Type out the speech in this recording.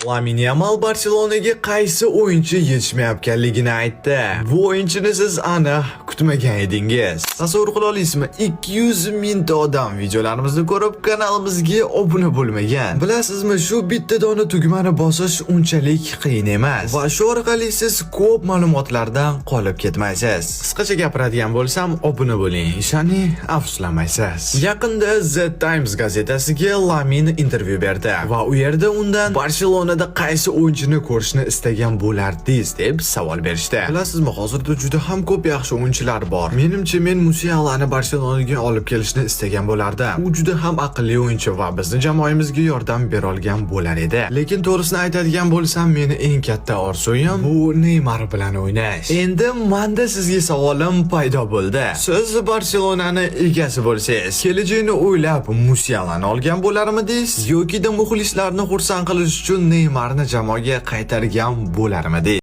Lamine Yamal Barselonaga qaysi o'yinchi yetishmayotganligini aytdi. Bu o'yinchini siz aniq kutmagan edingiz. Tasavvur qila olasizmi? 200 mingta odam videolarimizni ko'rib, kanalimizga obuna bo'lmagan. Bilasizmi, shu bitta dona tugmani bosish unchalik qiyin emas va shu orqali siz ko'p ma'lumotlardan qolib ketmaysiz. Qisqacha gapiradigan bo'lsam, obuna bo'ling, ishani afsuslanmaysiz. Yaqinda The Times gazetasiga Lamine intervyu berdi va u yerda undan Barselona qaysi o'yinchini ko'rishni istagan bo'lardingiz deb savol berishdi. Bilasizmi, hozirda juda ham ko'p yaxshi o'yinchilar bor. Menimcha men Musialani Barselonaga olib kelishni istagan bo'lardim. U juda ham aqlli o'yinchi va bizni jamoamizga yordam bera olgan bo'lar edi. Lekin to'g'risini aytadigan bo'lsam, meni eng katta orzuyim bu Neymar bilan o'ynash. Endi menda sizga savolim paydo bo'ldi. Siz Barselonani egasi bo'lsangiz, kelajakni o'ylab Musialani olgan bo'larmidingiz yoki muxlislarni xursand qilish uchun Neymarni jamoaga qaytargan bo'larmidi?